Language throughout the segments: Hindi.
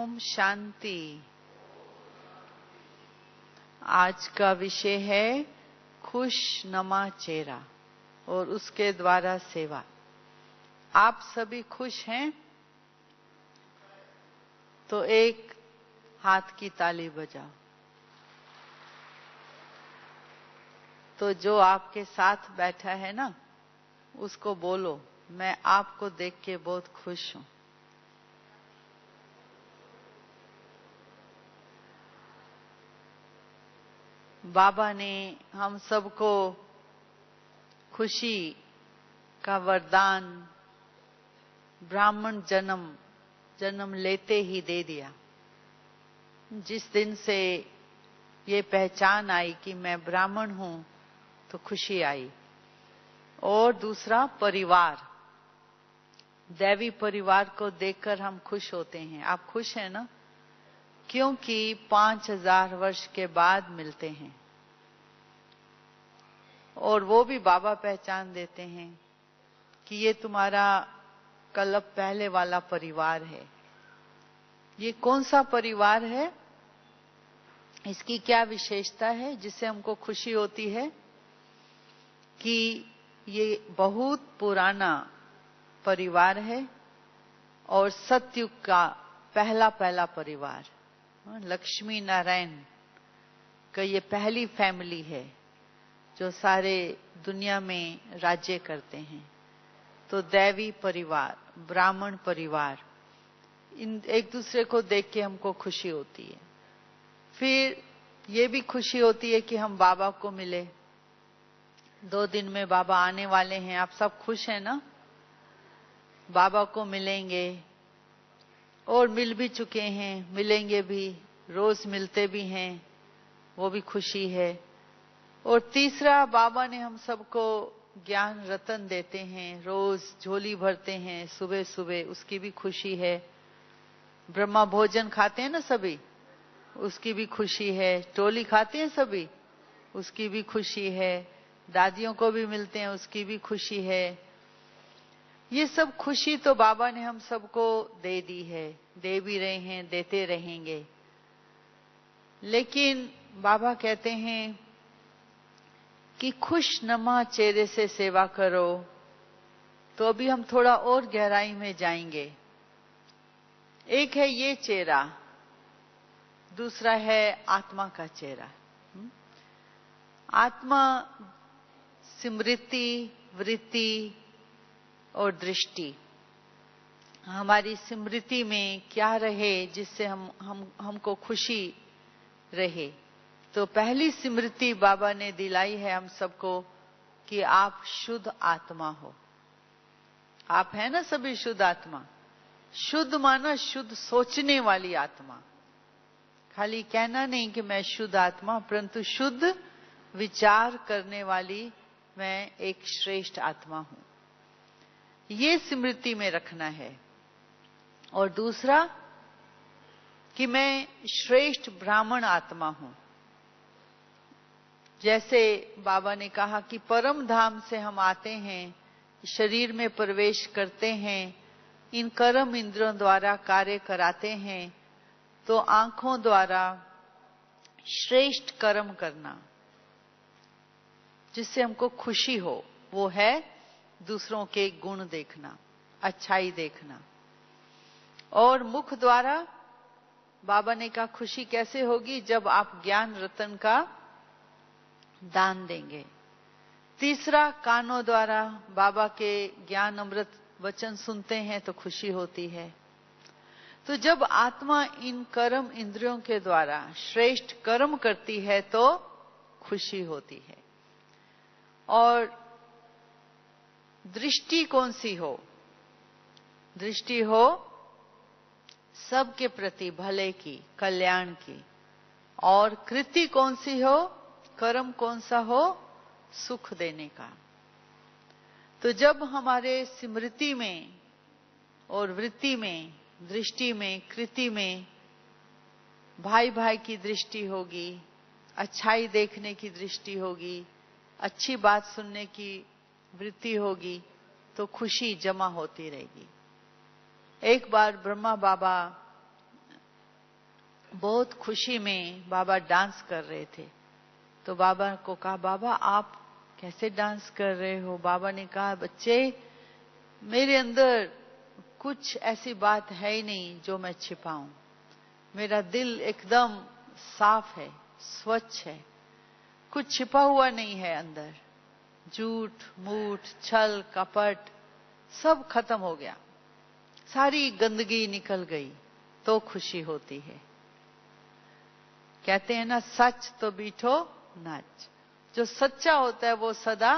ओम शांति। आज का विषय है खुशनुमा चेहरा और उसके द्वारा सेवा। आप सभी खुश हैं तो एक हाथ की ताली बजाओ। तो जो आपके साथ बैठा है ना, उसको बोलो, मैं आपको देख के बहुत खुश हूं। बाबा ने हम सबको खुशी का वरदान ब्राह्मण जन्म लेते ही दे दिया। जिस दिन से ये पहचान आई कि मैं ब्राह्मण हूं तो खुशी आई। और दूसरा, परिवार, दैवी परिवार को देखकर हम खुश होते हैं। आप खुश हैं ना? क्योंकि 5000 वर्ष के बाद मिलते हैं और वो भी बाबा पहचान देते हैं कि ये तुम्हारा कल पहले वाला परिवार है। ये कौन सा परिवार है, इसकी क्या विशेषता है जिससे हमको खुशी होती है? कि ये बहुत पुराना परिवार है और सतयुग का पहला परिवार। लक्ष्मी नारायण का ये पहली फैमिली है जो सारे दुनिया में राज्य करते हैं। तो दैवी परिवार, ब्राह्मण परिवार, इन एक दूसरे को देख के हमको खुशी होती है। फिर ये भी खुशी होती है कि हम बाबा को मिले। 2 दिन में बाबा आने वाले हैं। आप सब खुश हैं ना? बाबा को मिलेंगे और मिल भी चुके हैं, मिलेंगे भी, रोज मिलते भी हैं, वो भी खुशी है। और तीसरा, बाबा ने हम सबको ज्ञान रतन देते हैं, रोज झोली भरते हैं सुबह सुबह, उसकी भी खुशी है। ब्रह्मा भोजन खाते हैं ना सभी, उसकी भी खुशी है। टोली खाते हैं सभी, उसकी भी खुशी है। दादियों को भी मिलते हैं, उसकी भी खुशी है। ये सब खुशी तो बाबा ने हम सबको दे दी है, दे भी रहे हैं, देते रहेंगे। लेकिन बाबा कहते हैं कि खुशनुमा चेहरे से सेवा करो। तो अभी हम थोड़ा और गहराई में जाएंगे। एक है ये चेहरा, दूसरा है आत्मा का चेहरा। आत्मा स्मृति, वृत्ति और दृष्टि। हमारी स्मृति में क्या रहे जिससे हमको खुशी रहे। तो पहली स्मृति बाबा ने दिलाई है हम सबको कि आप शुद्ध आत्मा हो। आप है ना सभी शुद्ध आत्मा। शुद्ध माना शुद्ध सोचने वाली आत्मा। खाली कहना नहीं कि मैं शुद्ध आत्मा, परंतु शुद्ध विचार करने वाली मैं एक श्रेष्ठ आत्मा हूं। ये स्मृति में रखना है। और दूसरा कि मैं श्रेष्ठ ब्राह्मण आत्मा हूं। जैसे बाबा ने कहा कि परम धाम से हम आते हैं, शरीर में प्रवेश करते हैं, इन कर्म इंद्रियों द्वारा कार्य कराते हैं। तो आंखों द्वारा श्रेष्ठ कर्म करना जिससे हमको खुशी हो, वो है दूसरों के गुण देखना, अच्छाई देखना। और मुख द्वारा बाबा ने कहा खुशी कैसे होगी? जब आप ज्ञान रतन का दान देंगे। तीसरा, कानों द्वारा बाबा के ज्ञान अमृत वचन सुनते हैं तो खुशी होती है। तो जब आत्मा इन कर्म इंद्रियों के द्वारा श्रेष्ठ कर्म करती है तो खुशी होती है। और दृष्टि कौन सी हो? दृष्टि हो सबके प्रति भले की, कल्याण की। और कृति कौन सी हो? कर्म कौन सा हो? सुख देने का। तो जब हमारे स्मृति में और वृत्ति में, दृष्टि में, कृति में भाई भाई की दृष्टि होगी, अच्छाई देखने की दृष्टि होगी, अच्छी बात सुनने की वृत्ति होगी, तो खुशी जमा होती रहेगी। एक बार ब्रह्मा बाबा बहुत खुशी में बाबा डांस कर रहे थे। तो बाबा को कहा, बाबा आप कैसे डांस कर रहे हो? बाबा ने कहा, बच्चे मेरे अंदर कुछ ऐसी बात है ही नहीं जो मैं छिपाऊं। मेरा दिल एकदम साफ है, स्वच्छ है, कुछ छिपा हुआ नहीं है अंदर। झूठ मूठ छल कपट सब खत्म हो गया, सारी गंदगी निकल गई, तो खुशी होती है। कहते हैं ना, सच तो बीठो नाच। जो सच्चा होता है वो सदा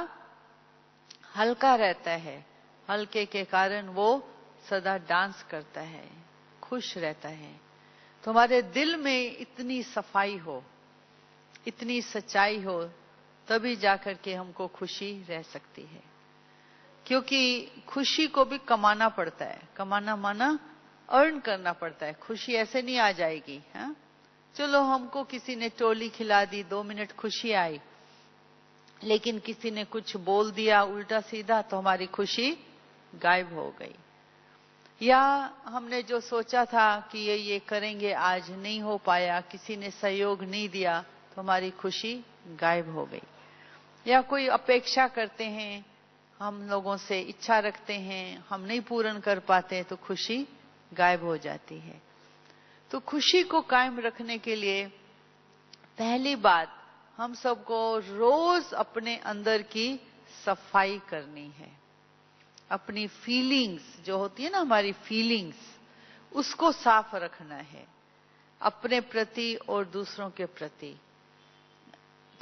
हल्का रहता है, हल्के के कारण वो सदा डांस करता है, खुश रहता है। तो हमारे दिल में इतनी सफाई हो, इतनी सच्चाई हो, तभी जाकर के हमको खुशी रह सकती है। क्योंकि खुशी को भी कमाना पड़ता है। कमाना माना अर्न करना पड़ता है। खुशी ऐसे नहीं आ जाएगी। हाँ, चलो हमको किसी ने टोली खिला दी, 2 मिनट खुशी आई, लेकिन किसी ने कुछ बोल दिया उल्टा सीधा तो हमारी खुशी गायब हो गई। या हमने जो सोचा था कि ये करेंगे, आज नहीं हो पाया, किसी ने सहयोग नहीं दिया तो हमारी खुशी गायब हो गई। या कोई अपेक्षा करते हैं, हम लोगों से इच्छा रखते हैं, हम नहीं पूर्ण कर पाते तो खुशी गायब हो जाती है। तो खुशी को कायम रखने के लिए पहली बात, हम सबको रोज अपने अंदर की सफाई करनी है। अपनी फीलिंग्स जो होती है ना, हमारी फीलिंग्स, उसको साफ रखना है, अपने प्रति और दूसरों के प्रति।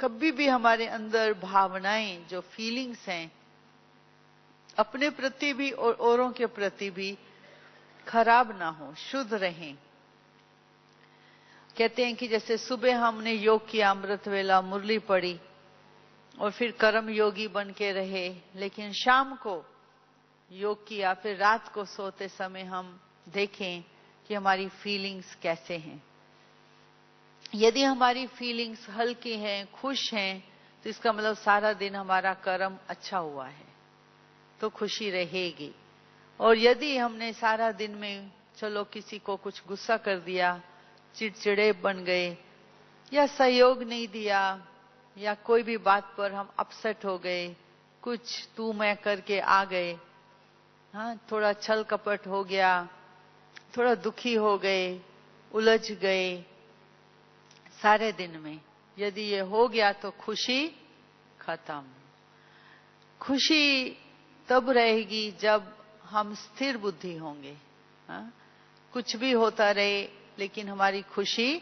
कभी भी हमारे अंदर भावनाएं जो फीलिंग्स हैं, अपने प्रति भी और औरों के प्रति भी खराब ना हो, शुद्ध रहें। कहते हैं कि जैसे सुबह हमने योग किया, अमृत वेला मुरली पढ़ी और फिर कर्म योगी बन के रहे, लेकिन शाम को योग किया, फिर रात को सोते समय हम देखें कि हमारी फीलिंग्स कैसे हैं। यदि हमारी फीलिंग्स हल्की हैं, खुश हैं, तो इसका मतलब सारा दिन हमारा कर्म अच्छा हुआ है, तो खुशी रहेगी। और यदि हमने सारा दिन में चलो किसी को कुछ गुस्सा कर दिया, चिड़चिड़े बन गए, या सहयोग नहीं दिया, या कोई भी बात पर हम अपसेट हो गए, कुछ तू मैं करके आ गए, हाँ, थोड़ा छल कपट हो गया, थोड़ा दुखी हो गए, उलझ गए सारे दिन में, यदि ये हो गया तो खुशी खत्म। खुशी तब रहेगी जब हम स्थिर बुद्धि होंगे। हाँ? कुछ भी होता रहे लेकिन हमारी खुशी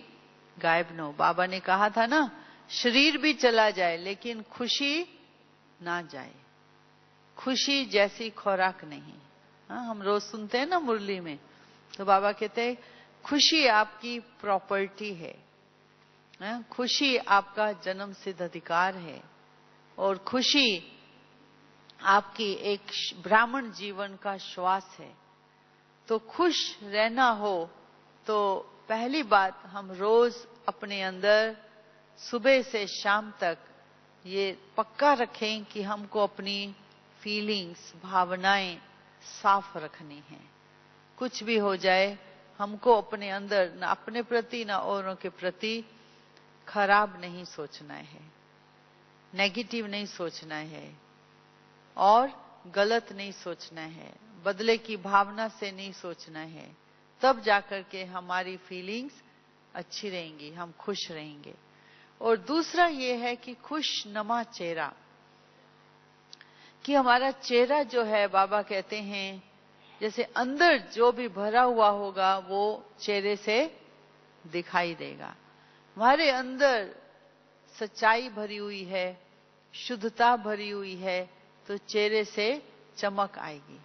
गायब न हो। बाबा ने कहा था ना, शरीर भी चला जाए लेकिन खुशी ना जाए। खुशी जैसी खुराक नहीं। हाँ, हम रोज सुनते हैं ना मुरली में, तो बाबा कहते हैं खुशी आपकी प्रॉपर्टी है। हाँ, खुशी आपका जन्म सिद्ध अधिकार है, और खुशी आपकी एक ब्राह्मण जीवन का श्वास है। तो खुश रहना हो तो पहली बात, हम रोज अपने अंदर सुबह से शाम तक ये पक्का रखें कि हमको अपनी फीलिंग्स, भावनाएं साफ रखनी है। कुछ भी हो जाए, हमको अपने अंदर न अपने प्रति न औरों के प्रति खराब नहीं सोचना है, नेगेटिव नहीं सोचना है, और गलत नहीं सोचना है, बदले की भावना से नहीं सोचना है। तब जाकर के हमारी फीलिंग्स अच्छी रहेंगी, हम खुश रहेंगे। और दूसरा ये है कि खुशनुमा चेहरा, कि हमारा चेहरा जो है, बाबा कहते हैं जैसे अंदर जो भी भरा हुआ होगा वो चेहरे से दिखाई देगा। हमारे अंदर सच्चाई भरी हुई है, शुद्धता भरी हुई है, तो चेहरे से चमक आएगी।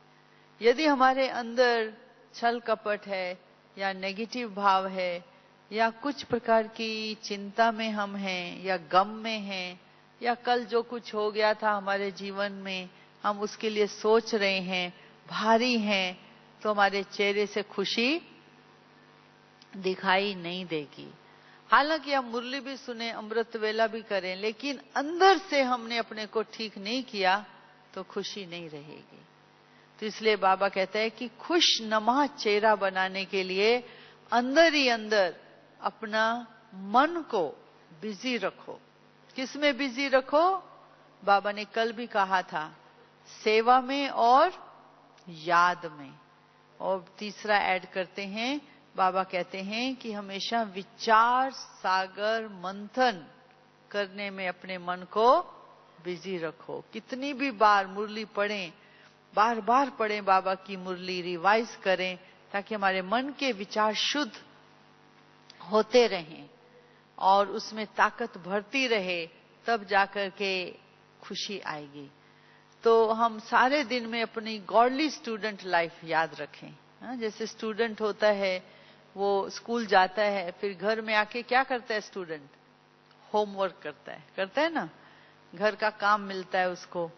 यदि हमारे अंदर छल कपट है, या नेगेटिव भाव है, या कुछ प्रकार की चिंता में हम हैं, या गम में हैं, या कल जो कुछ हो गया था हमारे जीवन में हम उसके लिए सोच रहे हैं, भारी हैं, तो हमारे चेहरे से खुशी दिखाई नहीं देगी। हालांकि हम मुरली भी सुने, अमृत वेला भी करें, लेकिन अंदर से हमने अपने को ठीक नहीं किया तो खुशी नहीं रहेगी। तो इसलिए बाबा कहते हैं कि खुशनुमा चेहरा बनाने के लिए अंदर ही अंदर अपना मन को बिजी रखो। किस में बिजी रखो? बाबा ने कल भी कहा था, सेवा में और याद में। और तीसरा ऐड करते हैं, बाबा कहते हैं कि हमेशा विचार सागर मंथन करने में अपने मन को बिजी रखो। कितनी भी बार मुरली पढ़ें, बार बार पढ़ें बाबा की मुरली, रिवाइज करें, ताकि हमारे मन के विचार शुद्ध होते रहें और उसमें ताकत भरती रहे, तब जाकर के खुशी आएगी। तो हम सारे दिन में अपनी गॉडली स्टूडेंट लाइफ याद रखें। जैसे स्टूडेंट होता है, वो स्कूल जाता है, फिर घर में आके क्या करता है स्टूडेंट? होमवर्क करता है ना, घर का काम मिलता है उसको,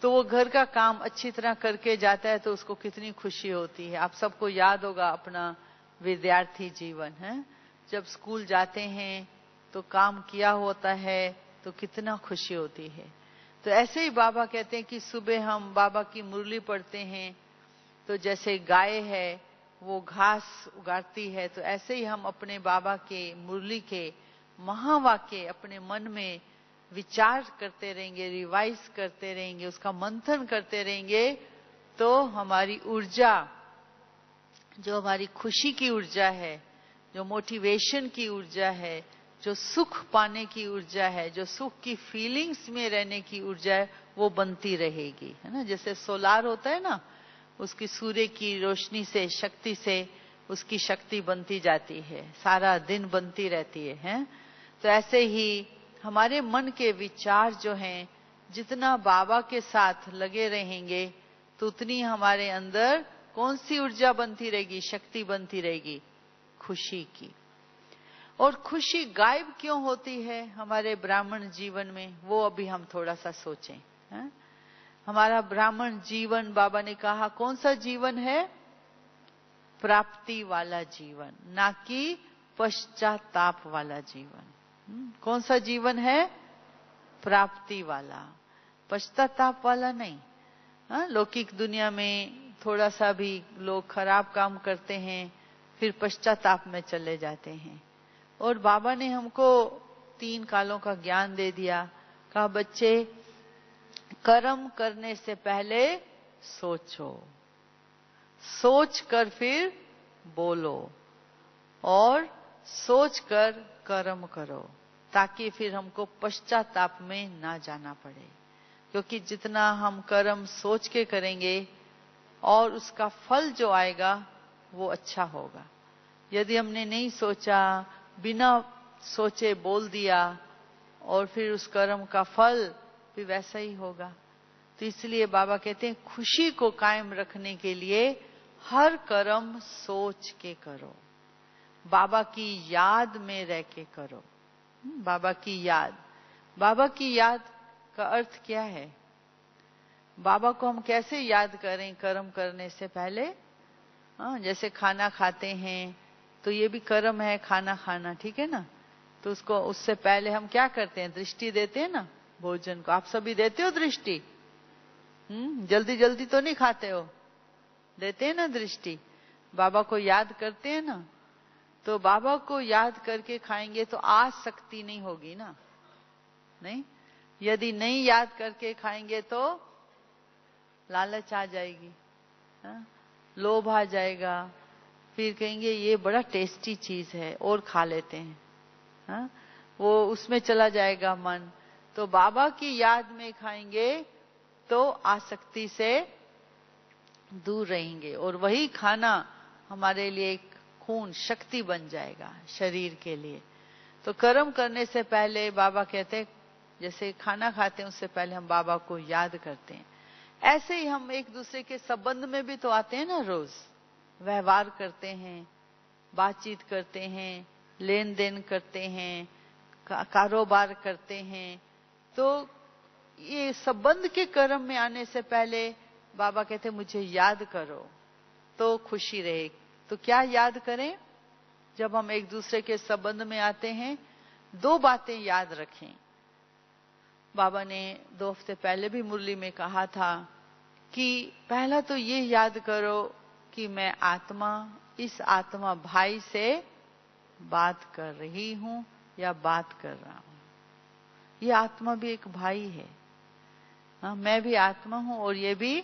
तो वो घर का काम अच्छी तरह करके जाता है तो उसको कितनी खुशी होती है। आप सबको याद होगा अपना विद्यार्थी जीवन है, जब स्कूल जाते हैं तो काम किया होता है तो कितना खुशी होती है। तो ऐसे ही बाबा कहते हैं कि सुबह हम बाबा की मुरली पढ़ते हैं, तो जैसे गाय है वो घास उगाती है, तो ऐसे ही हम अपने बाबा के मुरली के महावाक्य अपने मन में विचार करते रहेंगे, रिवाइज करते रहेंगे, उसका मंथन करते रहेंगे, तो हमारी ऊर्जा, जो हमारी खुशी की ऊर्जा है, जो मोटिवेशन की ऊर्जा है, जो सुख पाने की ऊर्जा है, जो सुख की फीलिंग्स में रहने की ऊर्जा है, वो बनती रहेगी, है ना। जैसे सोलार होता है ना, उसकी सूर्य की रोशनी से, शक्ति से उसकी शक्ति बनती जाती है, सारा दिन बनती रहती है। तो ऐसे ही हमारे मन के विचार जो हैं, जितना बाबा के साथ लगे रहेंगे तो उतनी हमारे अंदर कौन सी ऊर्जा बनती रहेगी? शक्ति बनती रहेगी खुशी की। और खुशी गायब क्यों होती है हमारे ब्राह्मण जीवन में, वो अभी हम थोड़ा सा सोचें। हमारा ब्राह्मण जीवन, बाबा ने कहा कौन सा जीवन है? प्राप्ति वाला जीवन, ना कि पश्चाताप वाला जीवन। कौन सा जीवन है? प्राप्ति वाला, पश्चाताप वाला नहीं। लौकिक दुनिया में थोड़ा सा भी लोग खराब काम करते हैं, फिर पश्चाताप में चले जाते हैं। और बाबा ने हमको 3 कालों का ज्ञान दे दिया, कहा बच्चे कर्म करने से पहले सोचो, सोच कर फिर बोलो और सोच कर कर्म करो, ताकि फिर हमको पश्चाताप में ना जाना पड़े। क्योंकि जितना हम कर्म सोच के करेंगे और उसका फल जो आएगा वो अच्छा होगा। यदि हमने नहीं सोचा, बिना सोचे बोल दिया, और फिर उस कर्म का फल भी वैसा ही होगा। तो इसलिए बाबा कहते हैं खुशी को कायम रखने के लिए हर कर्म सोच के करो, बाबा की याद में रह के करो। बाबा की याद, बाबा की याद का अर्थ क्या है? बाबा को हम कैसे याद करें कर्म करने से पहले? जैसे खाना खाते हैं तो ये भी कर्म है, खाना खाना, ठीक है ना। तो उसको, उससे पहले हम क्या करते हैं? दृष्टि देते हैं ना भोजन को। आप सभी देते हो दृष्टि? जल्दी जल्दी तो नहीं खाते हो, देते हैं ना दृष्टि। बाबा को याद करते हैं ना, तो बाबा को याद करके खाएंगे तो आसक्ति नहीं होगी ना, नहीं। यदि नहीं याद करके खाएंगे तो लालच आ जाएगी, लोभ आ जाएगा, फिर कहेंगे ये बड़ा टेस्टी चीज है और खा लेते हैं, वो उसमें चला जाएगा मन। तो बाबा की याद में खाएंगे तो आसक्ति से दूर रहेंगे, और वही खाना हमारे लिए एक खून शक्ति बन जाएगा शरीर के लिए। तो कर्म करने से पहले बाबा कहते हैं, जैसे खाना खाते हैं उससे पहले हम बाबा को याद करते हैं। ऐसे ही हम एक दूसरे के संबंध में भी तो आते हैं ना, रोज व्यवहार करते हैं, बातचीत करते हैं, लेन देन करते हैं, कारोबार करते हैं। तो ये संबंध के कर्म में आने से पहले बाबा कहते हैं मुझे याद करो तो खुशी रहे। तो क्या याद करें? जब हम एक दूसरे के संबंध में आते हैं 2 बातें याद रखें। बाबा ने 2 हफ्ते पहले भी मुरली में कहा था कि पहला तो ये याद करो कि मैं आत्मा, इस आत्मा भाई से बात कर रही हूं या बात कर रहा हूं। ये आत्मा भी एक भाई है। हाँ, मैं भी आत्मा हूं और ये भी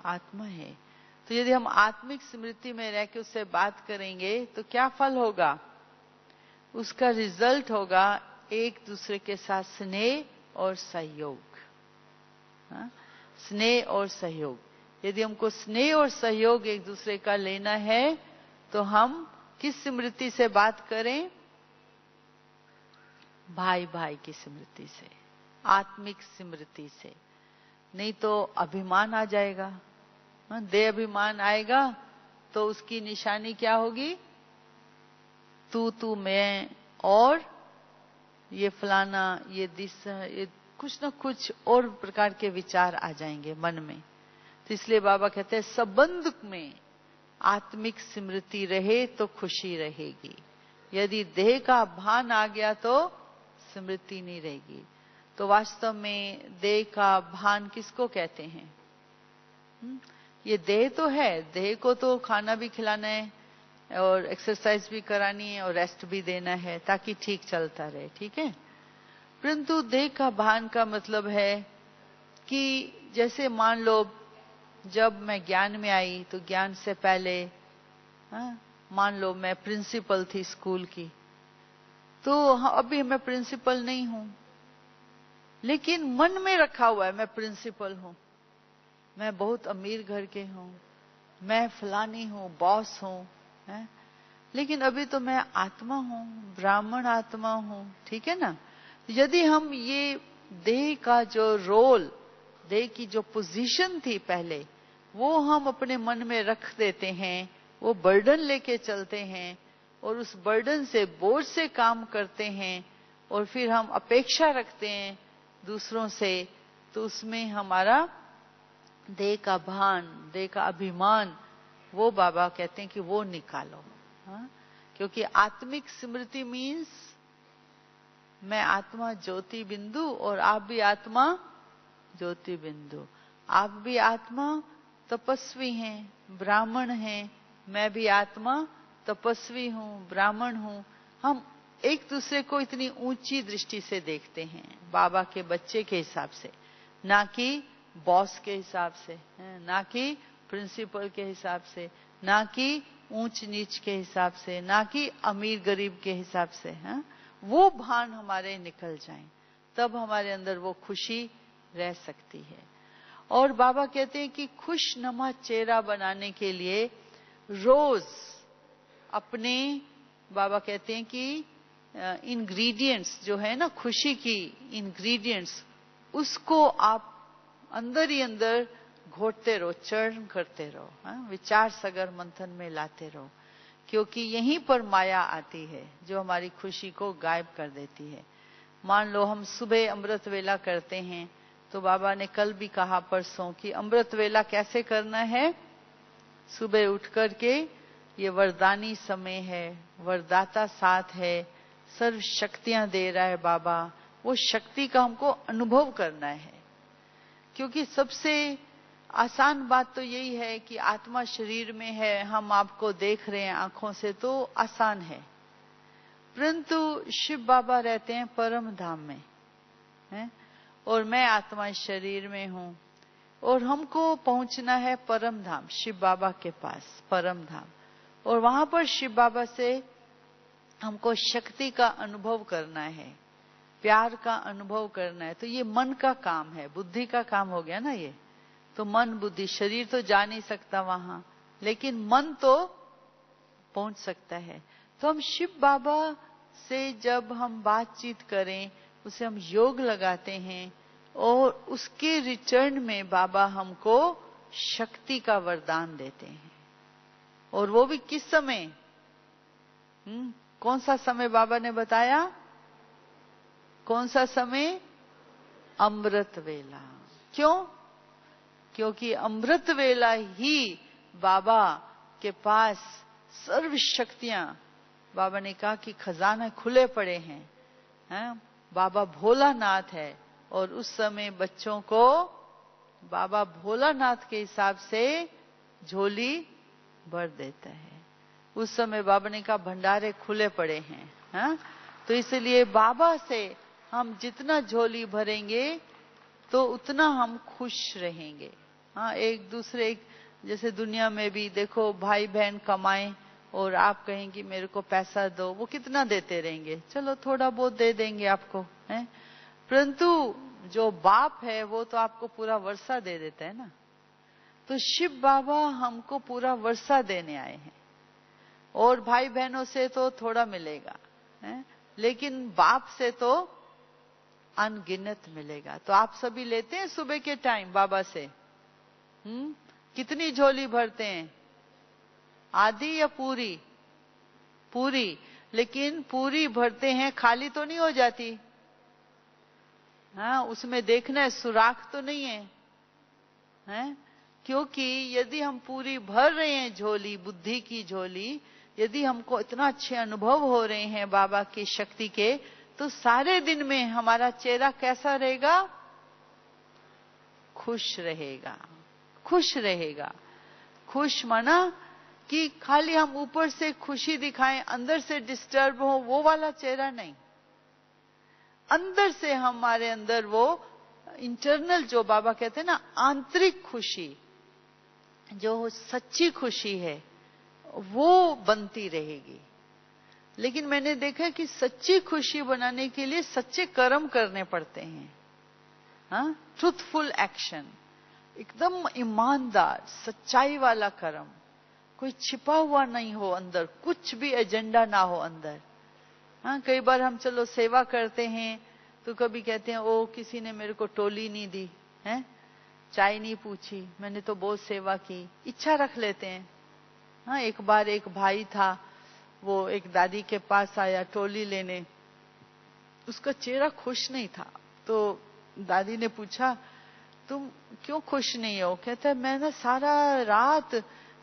आत्मा है। तो यदि हम आत्मिक स्मृति में रह के उससे बात करेंगे तो क्या फल होगा? उसका रिजल्ट होगा एक दूसरे के साथ स्नेह और सहयोग। हाँ? स्नेह और सहयोग। यदि हमको स्नेह और सहयोग एक दूसरे का लेना है तो हम किस स्मृति से बात करें? भाई भाई की स्मृति से, आत्मिक स्मृति से। नहीं तो अभिमान आ जाएगा। देह अभिमान आएगा तो उसकी निशानी क्या होगी? तू मैं और ये फलाना, ये ये कुछ ना कुछ और प्रकार के विचार आ जाएंगे मन में। तो इसलिए बाबा कहते हैं संबंध में आत्मिक स्मृति रहे तो खुशी रहेगी। यदि देह का भान आ गया तो स्मृति नहीं रहेगी। तो वास्तव में देह का भान किसको कहते हैं? ये देह तो है, देह को तो खाना भी खिलाना है और एक्सरसाइज भी करानी है और रेस्ट भी देना है ताकि ठीक चलता रहे, ठीक है। परंतु देह का भान का मतलब है कि जैसे मान लो जब मैं ज्ञान में आई तो ज्ञान से पहले मान लो मैं प्रिंसिपल थी स्कूल की, तो अभी मैं प्रिंसिपल नहीं हूं, लेकिन मन में रखा हुआ है मैं प्रिंसिपल हूं, मैं बहुत अमीर घर के हूं, मैं फलानी हूं, बॉस हूं, लेकिन अभी तो मैं आत्मा हूं, ब्राह्मण आत्मा हूं, ठीक है ना। यदि हम ये देह का जो रोल, देह की जो पोजीशन थी पहले, वो हम अपने मन में रख देते हैं, वो बर्डन लेके चलते हैं और उस बर्डन से, बोझ से काम करते हैं और फिर हम अपेक्षा रखते हैं दूसरों से, तो उसमें हमारा देह का भान, देह का अभिमान, वो बाबा कहते हैं कि वो निकालो। हाँ? क्योंकि आत्मिक स्मृति मीन्स मैं आत्मा ज्योति बिंदु और आप भी आत्मा ज्योति बिंदु। आप भी आत्मा तपस्वी हैं, ब्राह्मण हैं, मैं भी आत्मा तपस्वी हूं, ब्राह्मण हूं। हम एक दूसरे को इतनी ऊंची दृष्टि से देखते हैं, बाबा के बच्चे के हिसाब से, ना कि बॉस के हिसाब से, ना कि प्रिंसिपल के हिसाब से, ना कि ऊंच नीच के हिसाब से, ना कि अमीर गरीब के हिसाब से। वो भान हमारे निकल जाएं, तब हमारे अंदर वो खुशी रह सकती है। और बाबा कहते हैं कि खुशनुमा चेहरा बनाने के लिए रोज अपने, बाबा कहते हैं कि इंग्रेडिएंट्स जो है ना, खुशी की इंग्रेडिएंट्स, उसको आप अंदर ही अंदर घोटते रहो, चरण करते रहो, विचार सागर मंथन में लाते रहो, क्योंकि यहीं पर माया आती है जो हमारी खुशी को गायब कर देती है। मान लो हम सुबह अमृत वेला करते हैं, तो बाबा ने कल भी कहा, परसों, कि अमृत वेला कैसे करना है। सुबह उठ करके, ये वरदानी समय है, वरदाता साथ है, सर्व शक्तियां दे रहा है बाबा, वो शक्ति का हमको अनुभव करना है। क्योंकि सबसे आसान बात तो यही है कि आत्मा शरीर में है, हम आपको देख रहे हैं आंखों से, तो आसान है। परंतु शिव बाबा रहते हैं परम धाम में, है? और मैं आत्मा शरीर में हूं और हमको पहुंचना है परम धाम, शिव बाबा के पास, परम धाम। और वहां पर शिव बाबा से हमको शक्ति का अनुभव करना है, प्यार का अनुभव करना है। तो ये मन का काम है, बुद्धि का काम हो गया ना ये। तो मन बुद्धि, शरीर तो जा नहीं सकता वहां, लेकिन मन तो पहुंच सकता है। तो हम शिव बाबा से जब हम बातचीत करें, उसे हम योग लगाते हैं और उसके रिटर्न में बाबा हमको शक्ति का वरदान देते हैं। और वो भी किस समय, कौन सा समय बाबा ने बताया? कौन सा समय? अमृत वेला। क्यों? क्योंकि अमृत वेला ही बाबा के पास सर्व शक्तियां, बाबा ने कहा कि खजाना खुले पड़े हैं, बाबा भोलानाथ है। और उस समय बच्चों को बाबा भोलानाथ के हिसाब से झोली भर देता है। उस समय बाबा ने कहा भंडारे खुले पड़े हैं। हाँ, तो इसलिए बाबा से हम जितना झोली भरेंगे तो उतना हम खुश रहेंगे। हाँ, एक दूसरे, जैसे दुनिया में भी देखो भाई बहन कमाएं और आप कहें कि मेरे को पैसा दो, वो कितना देते रहेंगे? चलो थोड़ा बहुत दे देंगे आपको, है। परंतु जो बाप है वो तो आपको पूरा वर्षा दे देता है ना। तो शिव बाबा हमको पूरा वर्षा देने आए हैं, और भाई बहनों से तो थोड़ा मिलेगा, है, लेकिन बाप से तो अनगिनत मिलेगा। तो आप सभी लेते हैं सुबह के टाइम बाबा से? कितनी झोली भरते हैं? आधी या पूरी? पूरी। लेकिन पूरी भरते हैं, खाली तो नहीं हो जाती। हाँ, उसमें देखना है सुराख तो नहीं है, हैं? क्योंकि यदि हम पूरी भर रहे हैं झोली, बुद्धि की झोली, यदि हमको इतना अच्छे अनुभव हो रहे हैं बाबा की शक्ति के, तो सारे दिन में हमारा चेहरा कैसा रहेगा? खुश रहेगा। खुश रहेगा। खुश माना कि खाली हम ऊपर से खुशी दिखाएं, अंदर से डिस्टर्ब हो, वो वाला चेहरा नहीं। अंदर से हमारे अंदर वो इंटरनल, जो बाबा कहते हैं ना, आंतरिक खुशी, जो सच्ची खुशी है, वो बनती रहेगी। लेकिन मैंने देखा कि सच्ची खुशी बनाने के लिए सच्चे कर्म करने पड़ते हैं। हाँ, ट्रूथफुल एक्शन, एकदम ईमानदार सच्चाई वाला कर्म, कोई छिपा हुआ नहीं हो अंदर, कुछ भी एजेंडा ना हो अंदर। हाँ, कई बार हम चलो सेवा करते हैं तो कभी कहते हैं ओ किसी ने मेरे को टोली नहीं दी, है, चाय नहीं पूछी, मैंने तो बहुत सेवा की, इच्छा रख लेते हैं। हाँ, एक बार एक भाई था, वो एक दादी के पास आया टोली लेने, उसका चेहरा खुश नहीं था। तो दादी ने पूछा तुम क्यों खुश नहीं हो? कहता है मैं ना सारा रात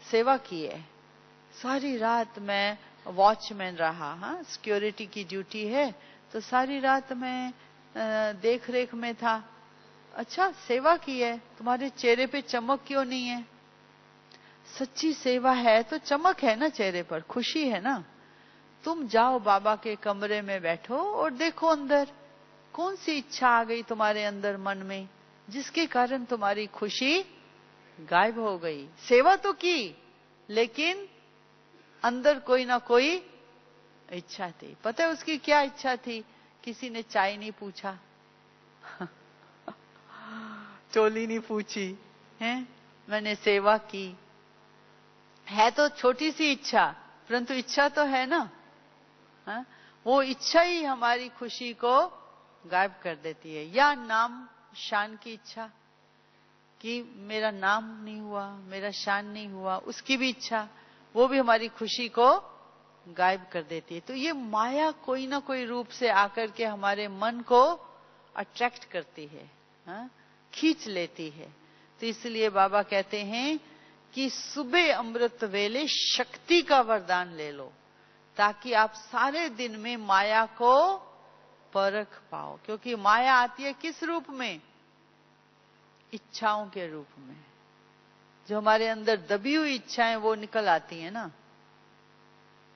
सेवा की है, सारी रात मैं वॉचमैन रहा। हाँ, सिक्योरिटी की ड्यूटी है, तो सारी रात मैं देख रेख में था। अच्छा, सेवा की है, तुम्हारे चेहरे पे चमक क्यों नहीं है? सच्ची सेवा है तो चमक है ना चेहरे पर, खुशी है ना। तुम जाओ बाबा के कमरे में बैठो और देखो अंदर कौन सी इच्छा आ गई तुम्हारे अंदर मन में, जिसके कारण तुम्हारी खुशी गायब हो गई। सेवा तो की, लेकिन अंदर कोई ना कोई इच्छा थी। पता है उसकी क्या इच्छा थी? किसी ने चाय नहीं पूछा, टोली नहीं पूछी, है, मैंने सेवा की। है तो छोटी सी इच्छा, परंतु इच्छा तो है ना। हा? वो इच्छा ही हमारी खुशी को गायब कर देती है। या नाम शान की इच्छा, कि मेरा नाम नहीं हुआ, मेरा शान नहीं हुआ, उसकी भी इच्छा, वो भी हमारी खुशी को गायब कर देती है। तो ये माया कोई ना कोई रूप से आकर के हमारे मन को अट्रैक्ट करती है, हा? खींच लेती है। तो इसलिए बाबा कहते हैं कि सुबह अमृत वेले शक्ति का वरदान ले लो, ताकि आप सारे दिन में माया को परख पाओ। क्योंकि माया आती है किस रूप में? इच्छाओं के रूप में। जो हमारे अंदर दबी हुई इच्छाएं वो निकल आती है ना,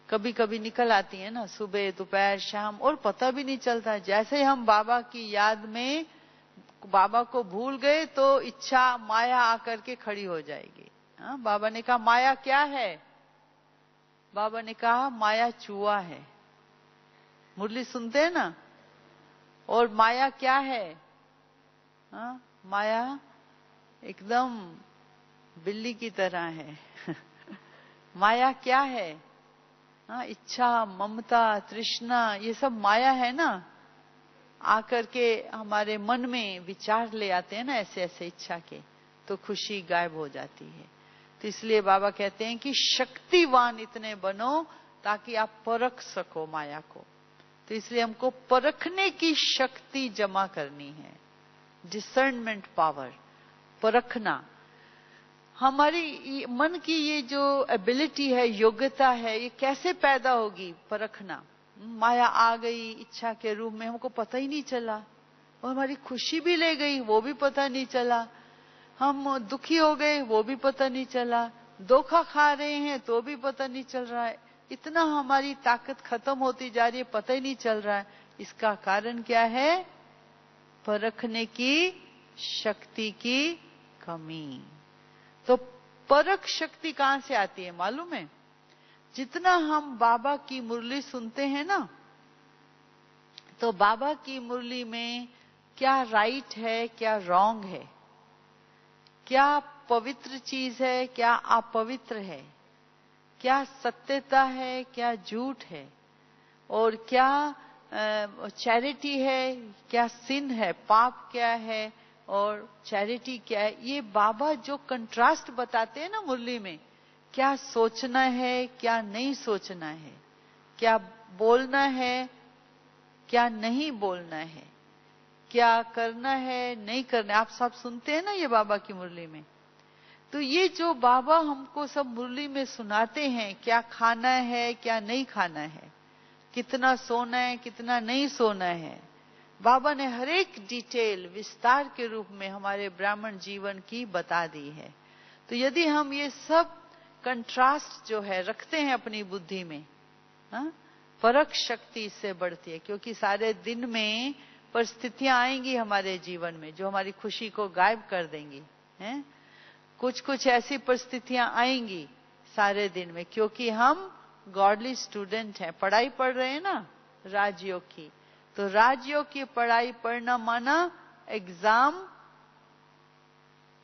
कभी कभी निकल आती है ना, सुबह दोपहर शाम, और पता भी नहीं चलता। जैसे ही हम बाबा की याद में बाबा को भूल गए तो इच्छा माया आकर के खड़ी हो जाएगी। हाँ, बाबा ने कहा माया क्या है? बाबा ने कहा माया चूहा है। मुरली सुनते हैं ना। और माया क्या है? हाँ, माया एकदम बिल्ली की तरह है। माया क्या है? हाँ, इच्छा, ममता, तृष्णा, ये सब माया है ना। आकर के हमारे मन में विचार ले आते हैं ना ऐसे ऐसे इच्छा के, तो खुशी गायब हो जाती है। तो इसलिए बाबा कहते हैं कि शक्तिवान इतने बनो ताकि आप परख सको माया को। तो इसलिए हमको परखने की शक्ति जमा करनी है, डिसर्नमेंट पावर, परखना। हमारी मन की ये जो एबिलिटी है, योग्यता है, ये कैसे पैदा होगी? परखना। माया आ गई इच्छा के रूप में, हमको पता ही नहीं चला, और हमारी खुशी भी ले गई, वो भी पता नहीं चला। हम दुखी हो गए, वो भी पता नहीं चला। धोखा खा रहे हैं तो भी पता नहीं चल रहा है, इतना हमारी ताकत खत्म होती जा रही है, पता ही नहीं चल रहा है। इसका कारण क्या है? परखने की शक्ति की कमी। तो परख शक्ति कहां से आती है मालूम है? जितना हम बाबा की मुरली सुनते हैं ना, तो बाबा की मुरली में क्या राइट है, क्या रॉन्ग है, क्या पवित्र चीज है, क्या अपवित्र है, क्या सत्यता है, क्या झूठ है, और क्या चैरिटी है, क्या सिन है, पाप क्या है और चैरिटी क्या है, ये बाबा जो कंट्रास्ट बताते हैं ना मुरली में, क्या सोचना है, क्या नहीं सोचना है, क्या बोलना है, क्या नहीं बोलना है, क्या करना है, नहीं करना है। आप सब सुनते हैं ना ये बाबा की मुरली में। तो ये जो बाबा हमको सब मुरली में सुनाते हैं, क्या खाना है, क्या नहीं खाना है, कितना सोना है, कितना नहीं सोना है, बाबा ने हर एक डिटेल विस्तार के रूप में हमारे ब्राह्मण जीवन की बता दी है। तो यदि हम ये सब कंट्रास्ट जो है रखते हैं अपनी बुद्धि में, परख शक्ति इससे बढ़ती है। क्योंकि सारे दिन में परिस्थितियां आएंगी हमारे जीवन में जो हमारी खुशी को गायब कर देंगी, हैं? कुछ कुछ ऐसी परिस्थितियां आएंगी सारे दिन में, क्योंकि हम गॉडली स्टूडेंट हैं, पढ़ाई पढ़ रहे हैं ना राजयोग की। तो राजयोग की पढ़ाई पढ़ना माना एग्जाम,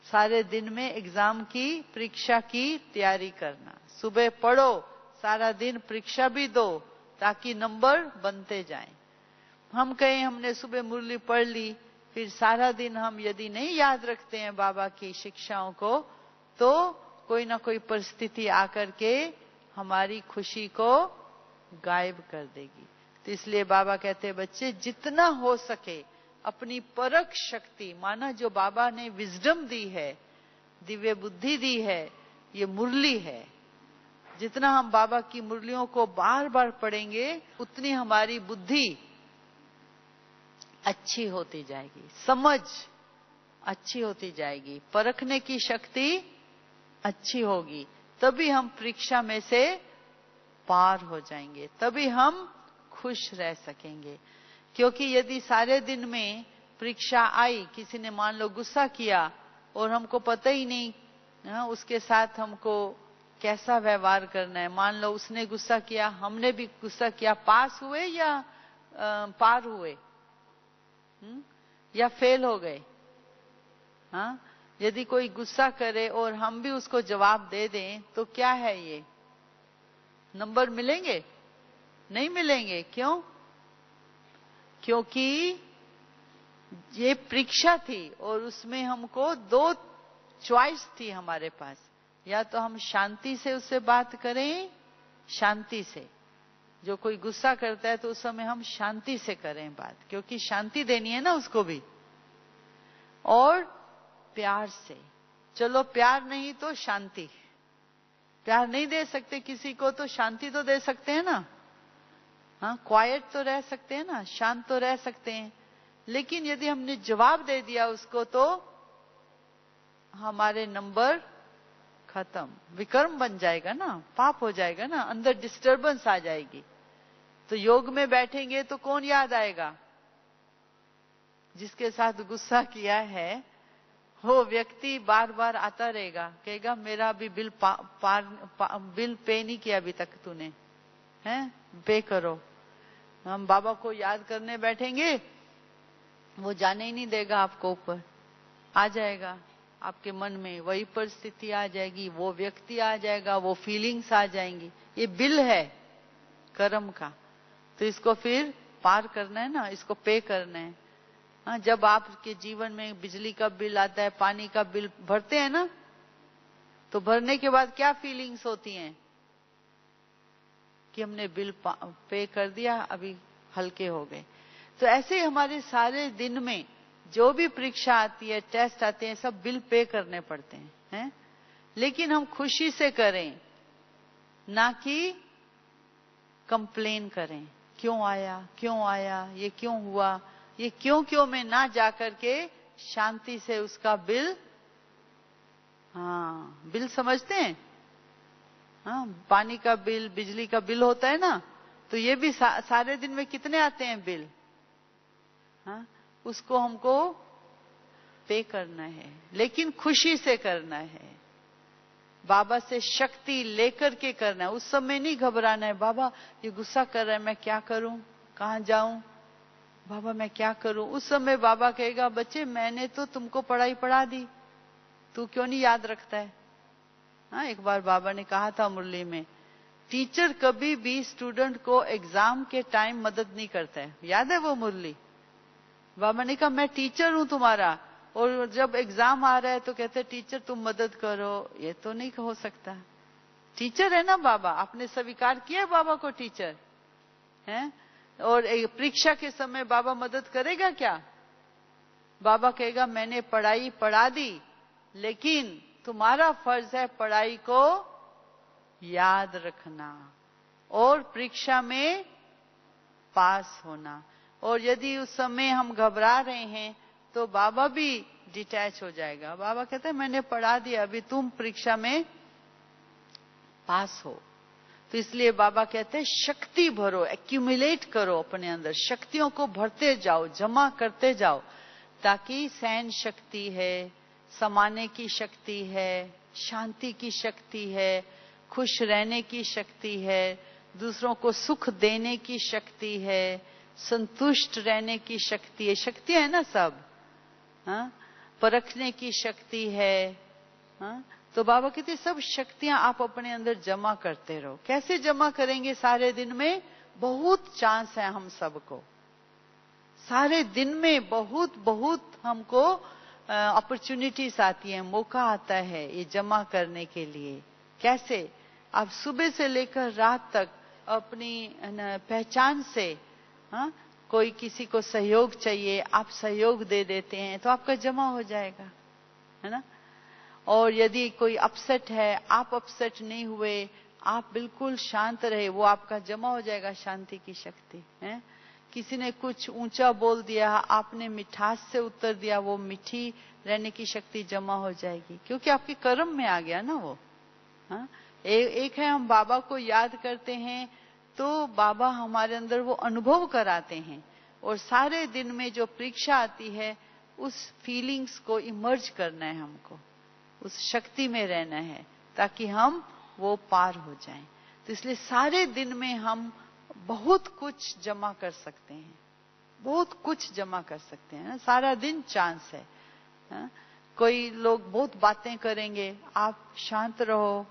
सारे दिन में एग्जाम की परीक्षा की तैयारी करना। सुबह पढ़ो, सारा दिन परीक्षा भी दो ताकि नंबर बनते जाएं। हम कहें हमने सुबह मुरली पढ़ ली, फिर सारा दिन हम यदि नहीं याद रखते हैं बाबा की शिक्षाओं को, तो कोई ना कोई परिस्थिति आकर के हमारी खुशी को गायब कर देगी। तो इसलिए बाबा कहते हैं बच्चे जितना हो सके अपनी परख शक्ति, माना जो बाबा ने विजडम दी है, दिव्य बुद्धि दी है, ये मुरली है, जितना हम बाबा की मुरलियों को बार बार पढ़ेंगे उतनी हमारी बुद्धि अच्छी होती जाएगी, समझ अच्छी होती जाएगी, परखने की शक्ति अच्छी होगी, तभी हम परीक्षा में से पार हो जाएंगे, तभी हम खुश रह सकेंगे। क्योंकि यदि सारे दिन में परीक्षा आई, किसी ने मान लो गुस्सा किया और हमको पता ही नहीं उसके साथ हमको कैसा व्यवहार करना है, मान लो उसने गुस्सा किया, हमने भी गुस्सा किया, पास हुए या पार हुए, या फेल हो गए? हाँ, यदि कोई गुस्सा करे और हम भी उसको जवाब दे दें तो क्या है, ये नंबर मिलेंगे? नहीं मिलेंगे। क्यों? क्योंकि ये परीक्षा थी और उसमें हमको दो चॉइस थी हमारे पास, या तो हम शांति से उससे बात करें, शांति से, जो कोई गुस्सा करता है तो उस समय हम शांति से करें बात, क्योंकि शांति देनी है ना उसको भी, और प्यार से। चलो प्यार नहीं तो शांति, प्यार नहीं दे सकते किसी को तो शांति तो दे सकते हैं ना, हाँ, क्वाइट तो रह सकते हैं ना, शांत तो रह सकते हैं। लेकिन यदि हमने जवाब दे दिया उसको तो हमारे नंबर खत्म, विकर्म बन जाएगा ना, पाप हो जाएगा ना, अंदर डिस्टरबेंस आ जाएगी। तो योग में बैठेंगे तो कौन याद आएगा? जिसके साथ गुस्सा किया है वो व्यक्ति बार बार आता रहेगा, कहेगा मेरा भी बिल बिल पे नहीं किया अभी तक तूने, हैं, पे करो। हम बाबा को याद करने बैठेंगे, वो जाने ही नहीं देगा आपको, ऊपर आ जाएगा आपके मन में, वही परिस्थिति आ जाएगी, वो व्यक्ति आ जाएगा, वो फीलिंग्स आ जाएंगी। ये बिल है कर्म का, तो इसको फिर पार करना है ना, इसको पे करना है। हाँ, जब आपके जीवन में बिजली का बिल आता है, पानी का बिल भरते हैं ना, तो भरने के बाद क्या फीलिंग्स होती हैं कि हमने बिल पे कर दिया, अभी हल्के हो गए। तो ऐसे हमारे सारे दिन में जो भी परीक्षा आती है, टेस्ट आते हैं, सब बिल पे करने पड़ते हैं? लेकिन हम खुशी से करें, ना कि कंप्लेन करें, क्यों आया, क्यों आया, ये क्यों हुआ, ये क्यों में ना जाकर के शांति से उसका बिल, हाँ, बिल समझते हैं, हाँ, पानी का बिल, बिजली का बिल होता है ना, तो ये भी सारे दिन में कितने आते हैं बिल? हाँ, उसको हमको पे करना है, लेकिन खुशी से करना है, बाबा से शक्ति लेकर के करना है। उस समय नहीं घबराना है, बाबा ये गुस्सा कर रहा है, मैं क्या करूं, कहां जाऊं, बाबा मैं क्या करूं। उस समय बाबा कहेगा, बच्चे मैंने तो तुमको पढ़ाई पढ़ा दी, तू क्यों नहीं याद रखता है? हाँ, एक बार बाबा ने कहा था मुरली में, टीचर कभी भी स्टूडेंट को एग्जाम के टाइम मदद नहीं करता है। याद है वो मुरली? बाबा ने कहा मैं टीचर हूं तुम्हारा, और जब एग्जाम आ रहा है तो कहते टीचर तुम मदद करो, ये तो नहीं हो सकता। टीचर है ना बाबा, आपने स्वीकार किया है बाबा को टीचर है। और परीक्षा के समय बाबा मदद करेगा क्या? बाबा कहेगा मैंने पढ़ाई पढ़ा दी, लेकिन तुम्हारा फर्ज है पढ़ाई को याद रखना और परीक्षा में पास होना। और यदि उस समय हम घबरा रहे हैं तो बाबा भी डिटैच हो जाएगा। बाबा कहते हैं मैंने पढ़ा दिया, अभी तुम परीक्षा में पास हो। तो इसलिए बाबा कहते हैं शक्ति भरो, एक्यूमुलेट करो अपने अंदर, शक्तियों को भरते जाओ, जमा करते जाओ, ताकि सहन शक्ति है, समाने की शक्ति है, शांति की शक्ति है, खुश रहने की शक्ति है, दूसरों को सुख देने की शक्ति है, संतुष्ट रहने की शक्ति है। शक्ति है ना सब, हाँ, परखने की शक्ति है। हाँ, तो बाबा कहते सब शक्तियां आप अपने अंदर जमा करते रहो। कैसे जमा करेंगे? सारे दिन में बहुत चांस है हम सबको, सारे दिन में बहुत बहुत हमको अपॉर्चुनिटीज आती है, मौका आता है ये जमा करने के लिए। कैसे? आप सुबह से लेकर रात तक अपनी पहचान से, हाँ, कोई किसी को सहयोग चाहिए, आप सहयोग दे देते हैं तो आपका जमा हो जाएगा, है ना। और यदि कोई अपसेट है, आप अपसेट नहीं हुए, आप बिल्कुल शांत रहे, वो आपका जमा हो जाएगा, शांति की शक्ति है। किसी ने कुछ ऊंचा बोल दिया, आपने मिठास से उत्तर दिया, वो मीठी रहने की शक्ति जमा हो जाएगी, क्योंकि आपके कर्म में आ गया ना वो। हाँ, एक है हम बाबा को याद करते हैं तो बाबा हमारे अंदर वो अनुभव कराते हैं, और सारे दिन में जो परीक्षा आती है उस फीलिंग्स को इमर्ज करना है हमको, उस शक्ति में रहना है, ताकि हम वो पार हो जाएं। तो इसलिए सारे दिन में हम बहुत कुछ जमा कर सकते हैं, बहुत कुछ जमा कर सकते हैं ना, सारा दिन चांस है। हाँ? कोई लोग बहुत बातें करेंगे, आप शांत रहो,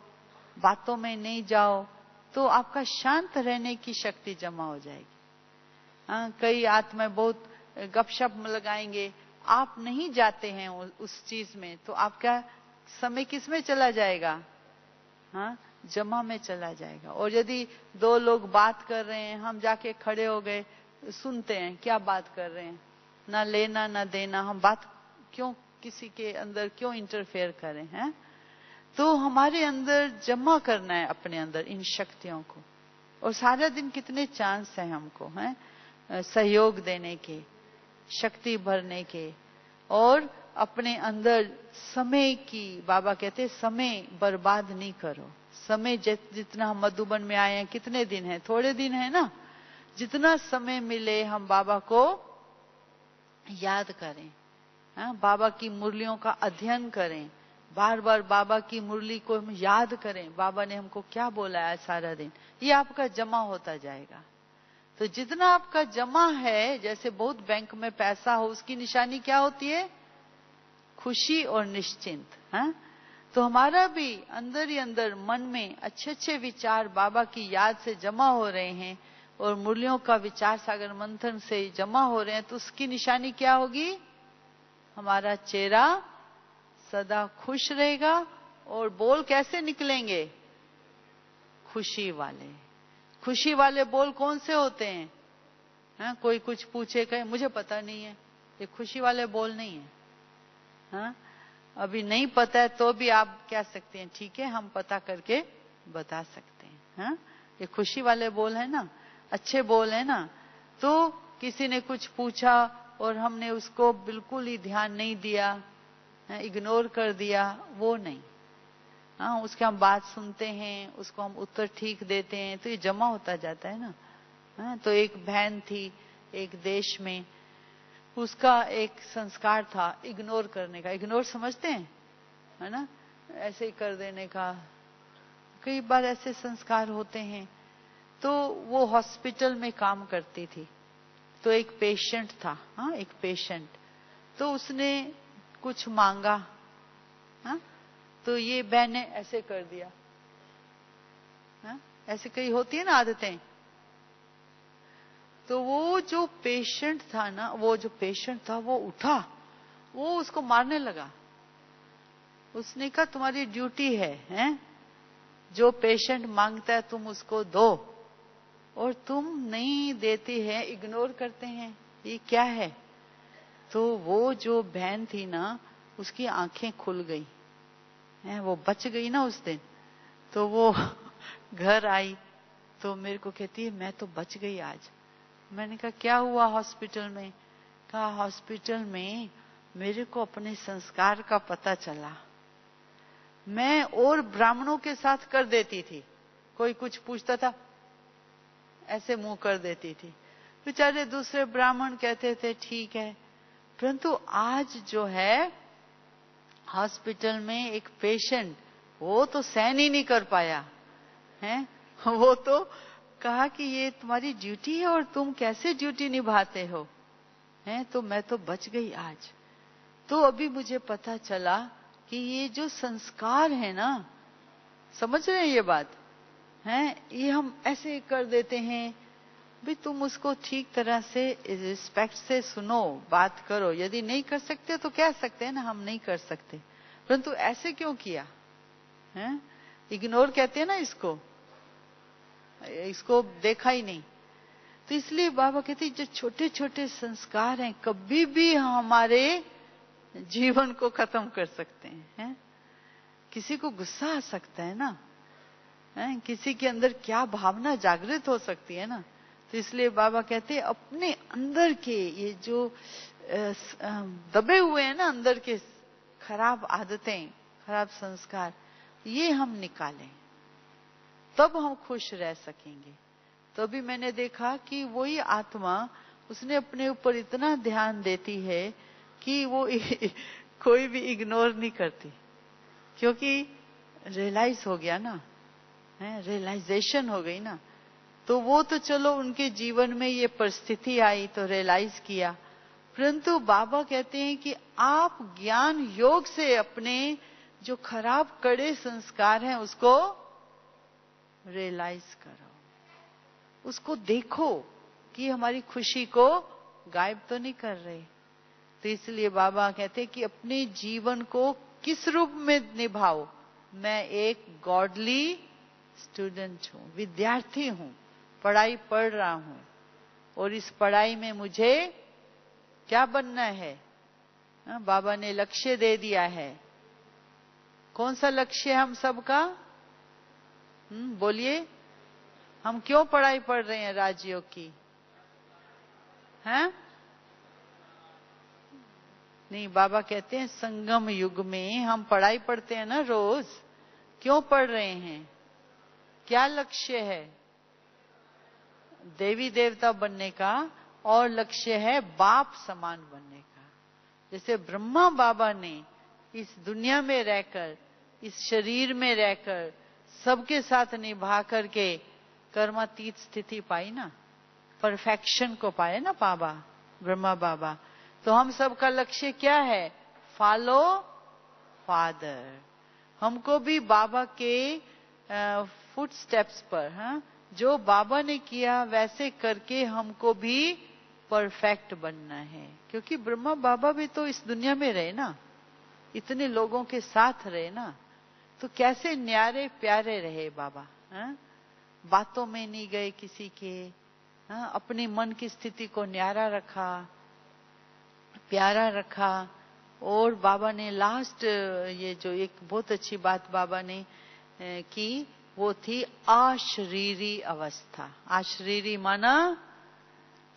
बातों में नहीं जाओ, तो आपका शांत रहने की शक्ति जमा हो जाएगी। हाँ, कई आत्मा बहुत गपशप लगाएंगे, आप नहीं जाते हैं उस चीज में, तो आपका समय किस में चला जाएगा? हाँ, जमा में चला जाएगा। और यदि दो लोग बात कर रहे हैं, हम जाके खड़े हो गए, सुनते हैं क्या बात कर रहे हैं, ना लेना ना देना, हम बात क्यों, किसी के अंदर क्यों इंटरफेयर करें, हैं? तो हमारे अंदर जमा करना है अपने अंदर इन शक्तियों को। और सारा दिन कितने चांस है हमको, हैं, सहयोग देने के, शक्ति भरने के, और अपने अंदर समय की, बाबा कहते हैं समय बर्बाद नहीं करो। समय जितना हम मधुबन में आए हैं, कितने दिन है? थोड़े दिन है ना। जितना समय मिले हम बाबा को याद करें, हाँ, बाबा की मुरलियों का अध्ययन करें, बार बार बाबा की मुरली को हम याद करें, बाबा ने हमको क्या बोला है सारा दिन, ये आपका जमा होता जाएगा। तो जितना आपका जमा है, जैसे बहुत बैंक में पैसा हो, उसकी निशानी क्या होती है? खुशी और निश्चिंत। हाँ? तो हमारा भी अंदर ही अंदर मन में अच्छे अच्छे विचार बाबा की याद से जमा हो रहे हैं, और मुरलियों का विचार सागर मंथन से जमा हो रहे हैं, तो उसकी निशानी क्या होगी? हमारा चेहरा सदा खुश रहेगा। और बोल कैसे निकलेंगे? खुशी वाले। खुशी वाले बोल कौन से होते हैं? हाँ, कोई कुछ पूछे, कहे मुझे पता नहीं है, ये खुशी वाले बोल नहीं है। हाँ, अभी नहीं पता है तो भी आप कह सकते हैं ठीक है, हम पता करके बता सकते हैं। हाँ, ये खुशी वाले बोल है ना, अच्छे बोल है ना। तो किसी ने कुछ पूछा और हमने उसको बिल्कुल ही ध्यान नहीं दिया, इग्नोर कर दिया, वो नहीं। हाँ, उसके हम बात सुनते हैं, उसको हम उत्तर ठीक देते हैं, तो ये जमा होता जाता है ना। हाँ, तो एक बहन थी एक देश में, उसका एक संस्कार था इग्नोर करने का। इग्नोर समझते हैं, है ना, ऐसे ही कर देने का। कई बार ऐसे संस्कार होते हैं। तो वो हॉस्पिटल में काम करती थी, तो एक पेशेंट था, हाँ, एक पेशेंट, तो उसने कुछ मांगा, हाँ, तो ये बहन ने ऐसे कर दिया, हाँ, ऐसे कई होती है ना आदतें। तो वो जो पेशेंट था ना, वो उठा, वो उसको मारने लगा। उसने कहा तुम्हारी ड्यूटी है, हैं? जो पेशेंट मांगता है तुम उसको दो, और तुम नहीं देते हैं, इग्नोर करते हैं, ये क्या है? तो वो जो बहन थी ना, उसकी आंखें खुल गई, वो बच गई ना उस दिन। तो वो घर आई तो मेरे को कहती है मैं तो बच गई आज। मैंने कहा क्या हुआ हॉस्पिटल में? कहा हॉस्पिटल में मेरे को अपने संस्कार का पता चला। मैं और ब्राह्मणों के साथ कर देती थी, कोई कुछ पूछता था ऐसे मुंह कर देती थी, बेचारे दूसरे ब्राह्मण कहते थे ठीक है। परंतु आज जो है हॉस्पिटल में एक पेशेंट, वो तो सहन ही नहीं कर पाया है, वो तो कहा कि ये तुम्हारी ड्यूटी है और तुम कैसे ड्यूटी निभाते हो, हैं? तो मैं तो बच गई आज। तो अभी मुझे पता चला कि ये जो संस्कार है ना, समझ रहे हैं ये बात है, ये हम ऐसे कर देते हैं। भी तुम उसको ठीक तरह से रिस्पेक्ट से सुनो, बात करो। यदि नहीं कर सकते तो कह सकते हैं ना हम नहीं कर सकते, परंतु ऐसे क्यों किया है? इग्नोर कहते हैं ना इसको, इसको देखा ही नहीं। तो इसलिए बाबा कहते हैं जो छोटे छोटे संस्कार हैं कभी भी हमारे जीवन को खत्म कर सकते हैं। किसी को गुस्सा आ सकता है ना, किसी के अंदर क्या भावना जागृत हो सकती है ना। तो इसलिए बाबा कहते हैं अपने अंदर के ये जो दबे हुए हैं ना अंदर के खराब आदतें, खराब संस्कार, ये हम निकालें, तब हम खुश रह सकेंगे। तो अभी मैंने देखा कि वही आत्मा उसने अपने ऊपर इतना ध्यान देती है कि वो कोई भी इग्नोर नहीं करती, क्योंकि रियलाइज हो गया ना, रियलाइजेशन हो गई ना। तो वो तो चलो उनके जीवन में ये परिस्थिति आई तो रियलाइज किया, परंतु बाबा कहते हैं कि आप ज्ञान योग से अपने जो खराब कड़े संस्कार हैं उसको रियलाइज करो, उसको देखो कि हमारी खुशी को गायब तो नहीं कर रहे। तो इसलिए बाबा कहते हैं कि अपने जीवन को किस रूप में निभाओ। मैं एक गॉडली स्टूडेंट हूँ, विद्यार्थी हूँ, पढ़ाई पढ़ रहा हूँ, और इस पढ़ाई में मुझे क्या बनना है? बाबा ने लक्ष्य दे दिया है। कौन सा लक्ष्य है हम सबका? बोलिए, हम क्यों पढ़ाई पढ़ रहे हैं राजयोग की? हैं? नहीं, बाबा कहते हैं संगम युग में हम पढ़ाई पढ़ते हैं ना रोज। क्यों पढ़ रहे हैं? क्या लक्ष्य है? देवी देवता बनने का, और लक्ष्य है बाप समान बनने का। जैसे ब्रह्मा बाबा ने इस दुनिया में रहकर, इस शरीर में रहकर सबके साथ निभा करके कर्मातीत स्थिति पाई ना, परफेक्शन को पाए ना बाबा, ब्रह्मा बाबा। तो हम सबका लक्ष्य क्या है? Follow father. हमको भी बाबा के फुट स्टेप्स पर, जो बाबा ने किया वैसे करके हमको भी परफेक्ट बनना है। क्योंकि ब्रह्मा बाबा भी तो इस दुनिया में रहे ना, इतने लोगों के साथ रहे ना, तो कैसे न्यारे प्यारे रहे बाबा। बातों में नहीं गए किसी के, अपने मन की स्थिति को न्यारा रखा, प्यारा रखा। और बाबा ने लास्ट ये जो एक बहुत अच्छी बात बाबा ने की, वो थी अशरीरी अवस्था। अशरीरी माना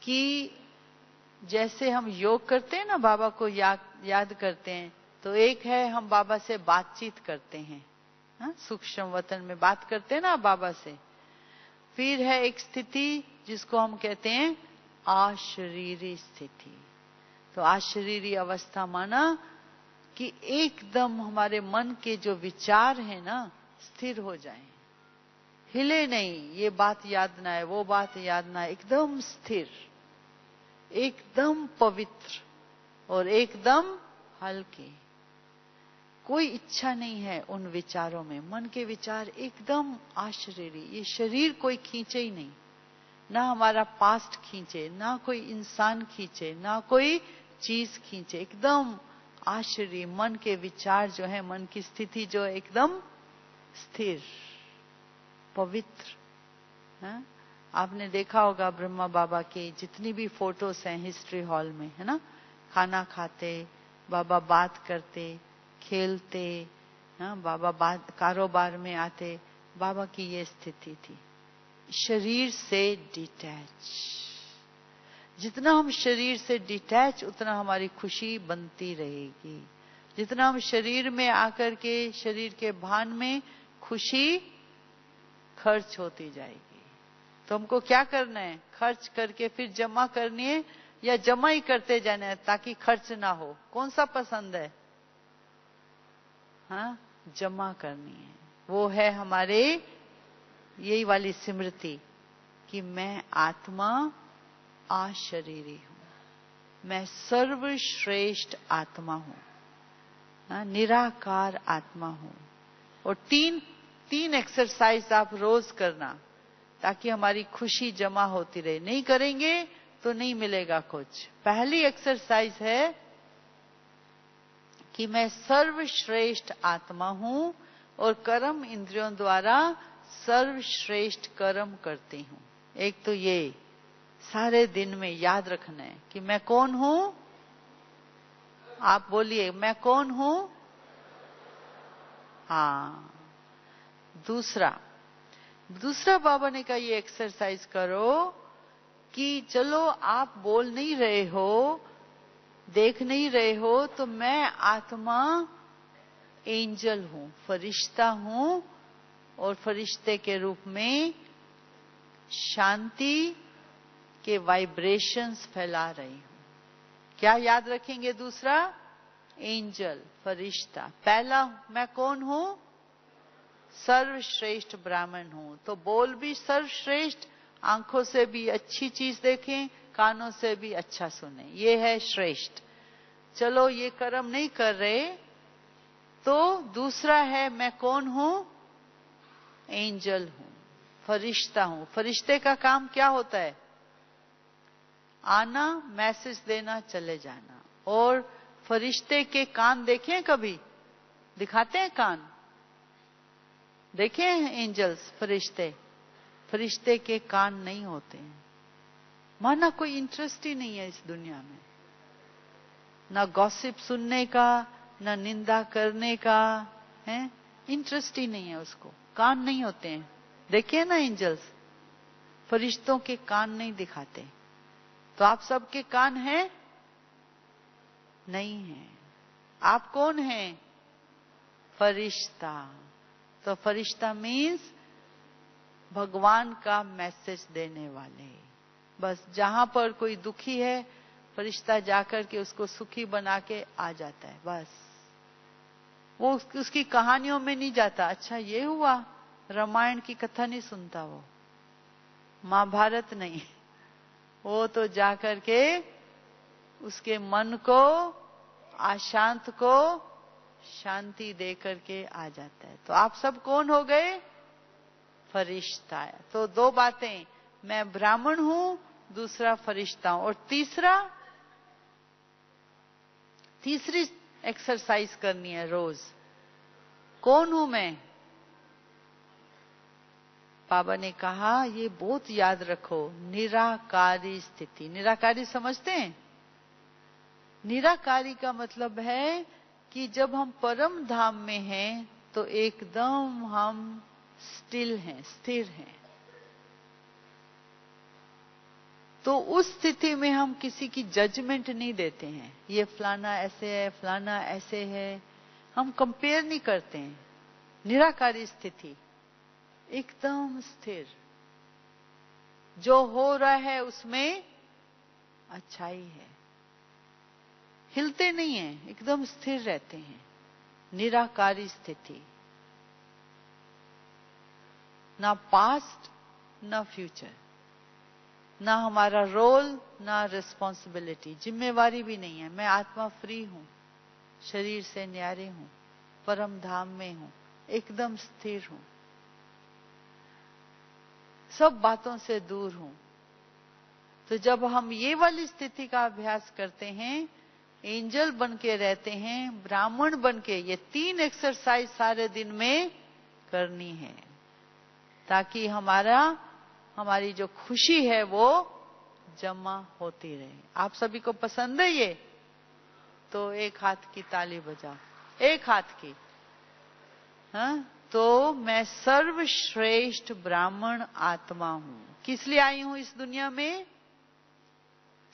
कि जैसे हम योग करते हैं ना, बाबा को याद करते हैं, तो एक है हम बाबा से बातचीत करते हैं, सूक्ष्म वतन में बात करते हैं ना बाबा से। फिर है एक स्थिति जिसको हम कहते हैं अशरीरी स्थिति। तो अशरीरी अवस्था माना कि एकदम हमारे मन के जो विचार है ना स्थिर हो जाएं, हिले नहीं, ये बात याद ना है, वो बात याद ना है, एकदम स्थिर, एकदम पवित्र और एकदम हल्के। कोई इच्छा नहीं है उन विचारों में, मन के विचार एकदम अशरीरी। ये शरीर कोई खींचे ही नहीं, ना हमारा पास्ट खींचे, ना कोई इंसान खींचे, ना कोई चीज खींचे, एकदम अशरीरी। मन के विचार जो है, मन की स्थिति जो है एकदम स्थिर, पवित्र है। आपने देखा होगा ब्रह्मा बाबा की जितनी भी फोटोज हैं हिस्ट्री हॉल में, है ना, खाना खाते बाबा, बात करते, खेलते, बाबा बात कारोबार में आते, बाबा की ये स्थिति थी, शरीर से डिटैच। जितना हम शरीर से डिटैच उतना हमारी खुशी बनती रहेगी। जितना हम शरीर में आकर के शरीर के भान में खुशी खर्च होती जाएगी। तो हमको क्या करना है? खर्च करके फिर जमा करनी है या जमा ही करते जाना है ताकि खर्च ना हो? कौन सा पसंद है? हाँ, जमा करनी है। वो है हमारे यही वाली स्मृति कि मैं आत्मा अशरीरी हूं, मैं सर्वश्रेष्ठ आत्मा हूं, निराकार आत्मा हूं। और तीन एक्सरसाइज आप रोज करना ताकि हमारी खुशी जमा होती रहे। नहीं करेंगे तो नहीं मिलेगा कुछ। पहली एक्सरसाइज है कि मैं सर्वश्रेष्ठ आत्मा हूं और कर्म इंद्रियों द्वारा सर्वश्रेष्ठ कर्म करती हूं। एक तो ये सारे दिन में याद रखना है कि मैं कौन हूं। आप बोलिए, मैं कौन हूं? हाँ। दूसरा बाबा ने कहा ये एक्सरसाइज करो कि चलो आप बोल नहीं रहे हो, देख नहीं रहे हो, तो मैं आत्मा एंजल हूं, फरिश्ता हूं, और फरिश्ते के रूप में शांति के वाइब्रेशंस फैला रही हूं। क्या याद रखेंगे? दूसरा एंजल, फरिश्ता। पहला मैं कौन हूं? सर्वश्रेष्ठ ब्राह्मण हूं। तो बोल भी सर्वश्रेष्ठ, आंखों से भी अच्छी चीज देखें, कानों से भी अच्छा सुने, ये है श्रेष्ठ। चलो ये कर्म नहीं कर रहे तो दूसरा है मैं कौन हूं? एंजल हूं, फरिश्ता हूं। फरिश्ते का काम क्या होता है? आना, मैसेज देना, चले जाना। और फरिश्ते के कान देखे कभी? दिखाते हैं कान? देखे हैं एंजल्स? फरिश्ते के कान नहीं होते हैं। माना कोई इंटरेस्ट ही नहीं है इस दुनिया में, ना गॉसिप सुनने का, ना निंदा करने का, है इंटरेस्ट ही नहीं है उसको। कान नहीं होते हैं। देखिए ना एंजल्स, फरिश्तों के कान नहीं दिखाते। तो आप सबके कान हैं? नहीं है। आप कौन हैं? फरिश्ता। तो फरिश्ता मीन्स भगवान का मैसेज देने वाले। बस जहां पर कोई दुखी है, फरिश्ता जाकर के उसको सुखी बना के आ जाता है। बस वो उसकी कहानियों में नहीं जाता, अच्छा ये हुआ, रामायण की कथा नहीं सुनता वो, महाभारत नहीं। वो तो जाकर के उसके मन को, अशांत को शांति दे करके आ जाता है। तो आप सब कौन हो गए? फरिश्ता। तो दो बातें, मैं ब्राह्मण हूं, दूसरा फरिश्ता हूं। और तीसरी एक्सरसाइज करनी है रोज। कौन हूं मैं? बाबा ने कहा ये बहुत याद रखो, निराकारी स्थिति। निराकारी समझते हैं? निराकारी का मतलब है कि जब हम परम धाम में हैं तो एकदम हम स्टिल हैं, स्थिर हैं। तो उस स्थिति में हम किसी की जजमेंट नहीं देते हैं, ये फलाना ऐसे है, फलाना ऐसे है, हम कंपेयर नहीं करते हैं। निराकारी स्थिति, एकदम स्थिर। जो हो रहा है उसमें अच्छाई है, हिलते नहीं है, एकदम स्थिर रहते हैं। निराकारी स्थिति, ना पास्ट ना फ्यूचर, ना हमारा रोल ना रिस्पॉन्सिबिलिटी, जिम्मेवारी भी नहीं है। मैं आत्मा फ्री हूं, शरीर से न्यारे हूं, परम धाम में हूं, एकदम स्थिर हूं, सब बातों से दूर हूं। तो जब हम ये वाली स्थिति का अभ्यास करते हैं, एंजल बन के रहते हैं, ब्राह्मण बन के, ये 3 एक्सरसाइज सारे दिन में करनी है, ताकि हमारी जो खुशी है वो जमा होती रहे। आप सभी को पसंद है ये? तो एक हाथ की ताली बजाओ, एक हाथ की। हाँ, तो मैं सर्वश्रेष्ठ ब्राह्मण आत्मा हूं। किस लिए आई हूं इस दुनिया में?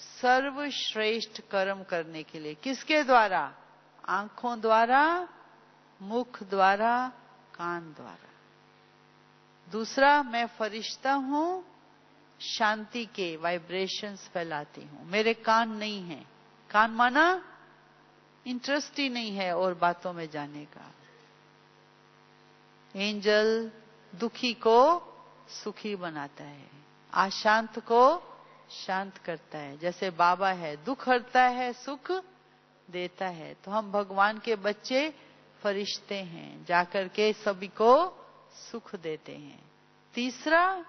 सर्वश्रेष्ठ कर्म करने के लिए। किसके द्वारा? आंखों द्वारा, मुख द्वारा, कान द्वारा। दूसरा, मैं फरिश्ता हूं, शांति के वाइब्रेशंस फैलाती हूं। मेरे कान नहीं है, कान माना इंटरेस्ट ही नहीं है और बातों में जाने का। एंजल दुखी को सुखी बनाता है, अशांत को शांत करता है। जैसे बाबा है, दुख हरता है, सुख देता है। तो हम भगवान के बच्चे फरिश्ते हैं, जाकर के सभी को सुख देते हैं। तीसरा,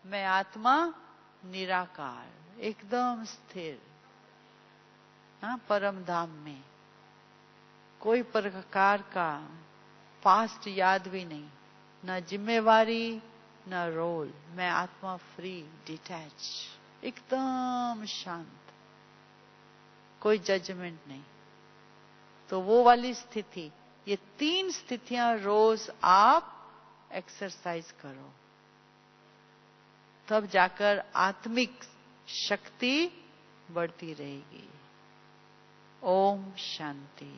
मैं आत्मा निराकार, एकदम स्थिर, हाँ, परम धाम में। कोई प्रकार का पास्ट याद भी नहीं, ना जिम्मेवारी ना रोल। मैं आत्मा फ्री, डिटैच, एकदम शांत, कोई जजमेंट नहीं। तो वो वाली स्थिति, ये 3 स्थितियां रोज आप एक्सरसाइज करो, तब जाकर आत्मिक शक्ति बढ़ती रहेगी। ओम शांति।